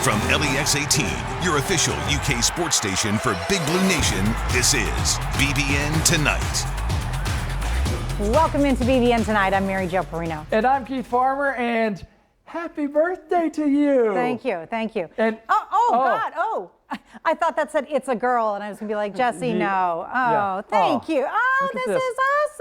From LEX 18, your official UK sports station for Big Blue Nation, this is BBN Tonight. Welcome into BBN Tonight. I'm Mary Jo Perino. And I'm Keith Farmer, and happy birthday to you. Thank you, thank you. And God, I thought that said it's a girl, and I was going to be like, Jesse, no. Thank you. This is awesome.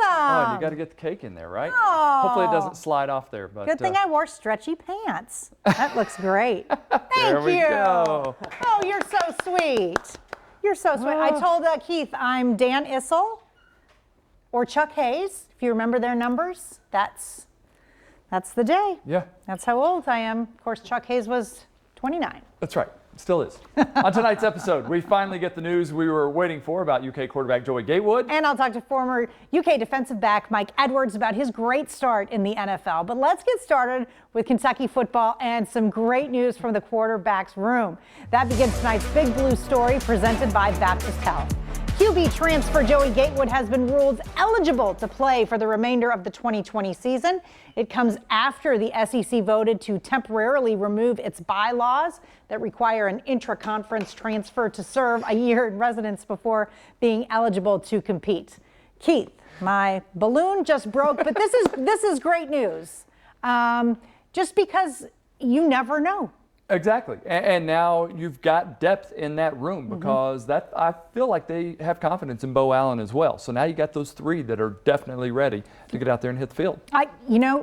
Oh, you got to get the cake in there, right? Hopefully it doesn't slide off there. But good thing I wore stretchy pants. That looks great. Thank there we you. Go. Oh, you're so sweet. You're so sweet. I told Keith I'm Dan Issel or Chuck Hayes. If you remember their numbers, that's the day. Yeah. That's how old I am. Of course, Chuck Hayes was 29. That's right. Still is. On tonight's episode, we finally get the news we were waiting for about UK quarterback Joey Gatewood. And I'll talk to former UK defensive back Mike Edwards about his great start in the NFL. But let's get started with Kentucky football and some great news from the quarterback's room. That begins tonight's Big Blue story presented by Baptist Health. QB transfer Joey Gatewood has been ruled eligible to play for the remainder of the 2020 season. It comes after the SEC voted to temporarily remove its bylaws that require an intra-conference transfer to serve a year in residence before being eligible to compete. Keith, my balloon just broke, but this is great news. Just because you never know. Exactly. And now you've got depth in that room because I feel like they have confidence in Bo Allen as well. So now you got those three that are definitely ready to get out there and hit the field. And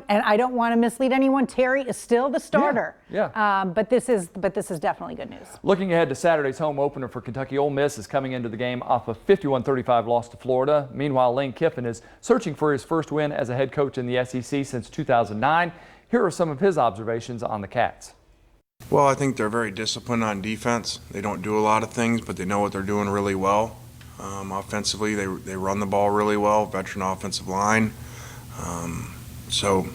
I don't want to mislead anyone. Terry is still the starter. Yeah. But this is definitely good news. Looking ahead to Saturday's home opener for Kentucky, Ole Miss is coming into the game off a 51-35 loss to Florida. Meanwhile, Lane Kiffin is searching for his first win as a head coach in the SEC since 2009. Here are some of his observations on the Cats. Well, I think they're very disciplined on defense. They don't do a lot of things, but they know what they're doing really well. Offensively, they run the ball really well, veteran offensive line. We're still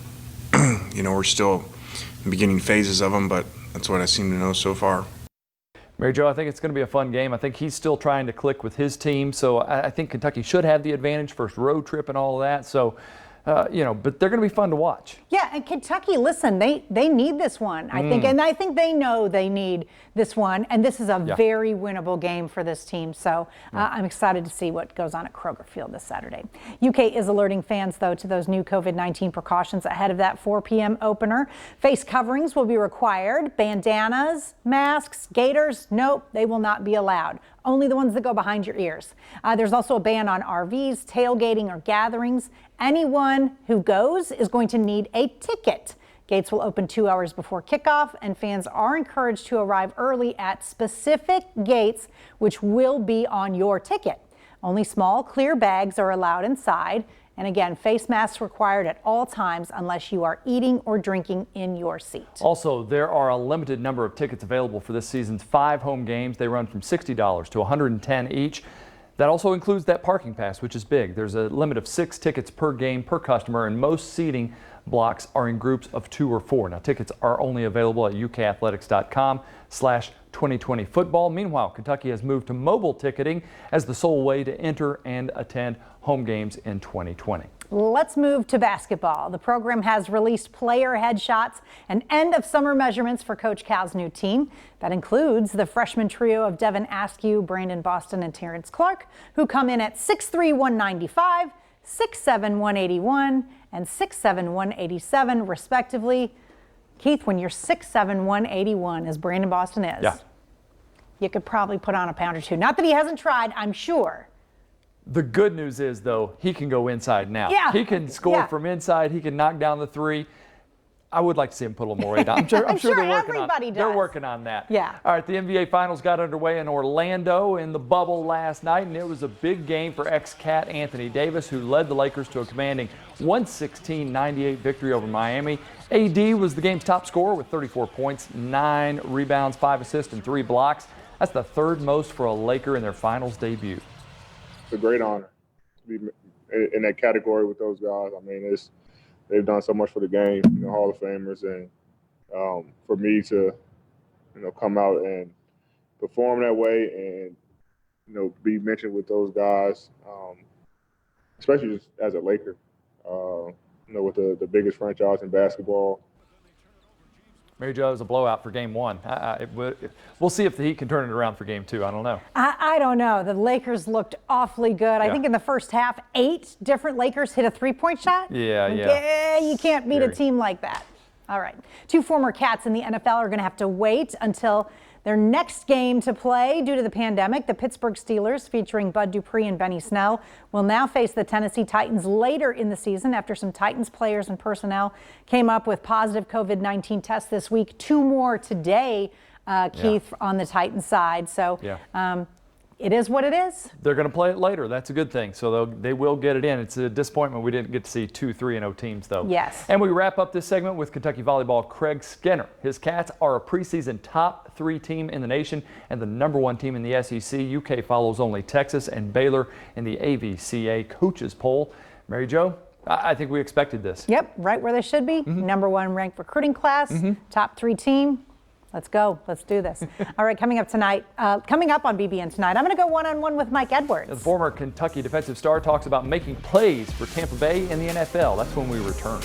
in beginning phases of them, but that's what I seem to know so far. Mary Jo, I think it's going to be a fun game. I think he's still trying to click with his team, so I think Kentucky should have the advantage, first road trip and all of that. So, but they're going to be fun to watch. Yeah, and Kentucky, listen, they need this one, I think, and I think they know they need this one, and this is a very winnable game for this team. So I'm excited to see what goes on at Kroger Field this Saturday. UK is alerting fans, though, to those new COVID-19 precautions ahead of that 4 p.m. opener. Face coverings will be required. Bandanas, masks, gaiters, nope, they will not be allowed. Only the ones that go behind your ears. There's also a ban on RVs, tailgating, or gatherings. Anyone who goes is going to need a ticket. Gates will open 2 hours before kickoff, and fans are encouraged to arrive early at specific gates, which will be on your ticket. Only small, clear bags are allowed inside. And again, face masks required at all times unless you are eating or drinking in your seat. Also, there are a limited number of tickets available for this season's 5 home games. They run from $60 to $110 each. That also includes that parking pass, which is big. There's a limit of 6 tickets per game per customer, and most seating blocks are in groups of 2 or 4. Now, tickets are only available at ukathletics.com/2020 football. Meanwhile, Kentucky has moved to mobile ticketing as the sole way to enter and attend home games in 2020. Let's move to basketball. The program has released player headshots and end of summer measurements for Coach Cal's new team. That includes the freshman trio of Devin Askew, Brandon Boston, and Terrence Clark, who come in at 6'3", 195, 6'7", 181, and 6'7", 187, respectively. Keith, when you're 6'7", 181, as Brandon Boston is, you could probably put on a pound or two. Not that he hasn't tried, I'm sure. The good news is, though, he can go inside now. Yeah. He can score from inside. He can knock down the three. I would like to see him put a little more weight on. I'm sure they're working on it. They're working on that. Yeah. All right, the NBA Finals got underway in Orlando in the bubble last night, and it was a big game for ex-Cat Anthony Davis, who led the Lakers to a commanding 116-98 victory over Miami. AD was the game's top scorer with 34 points, 9 rebounds, 5 assists, and 3 blocks. That's the third most for a Laker in their Finals debut. It's a great honor to be in that category with those guys. I mean, they've done so much for the game, Hall of Famers, and for me to, come out and perform that way and, be mentioned with those guys, especially just as a Laker, with the biggest franchise in basketball. Mary Jo, it was a blowout for game one. We'll see if the Heat can turn it around for game two. I don't know. I don't know. The Lakers looked awfully good. I think in the first half, 8 different Lakers hit a three-point shot. Yeah. You can't beat a team like that. All right. 2 former Cats in the NFL are going to have to wait until their next game to play due to the pandemic. The Pittsburgh Steelers, featuring Bud Dupree and Benny Snell, will now face the Tennessee Titans later in the season after some Titans players and personnel came up with positive COVID-19 tests this week. 2 more today, Keith, on the Titans side. So it is what it is. They're going to play it later. That's a good thing. So they will get it in. It's a disappointment we didn't get to see 2 3-0 teams, though. Yes. And we wrap up this segment with Kentucky volleyball Craig Skinner. His Cats are a preseason top 3 team in the nation and the #1 team in the SEC. UK follows only Texas and Baylor in the AVCA coaches poll. Mary Jo, I think we expected this. Yep, right where they should be. #1 ranked recruiting class, top 3 team. Let's go. Let's do this. All right, coming up on BBN Tonight, I'm going to go one-on-one with Mike Edwards. The former Kentucky defensive star talks about making plays for Tampa Bay in the NFL. That's when we return.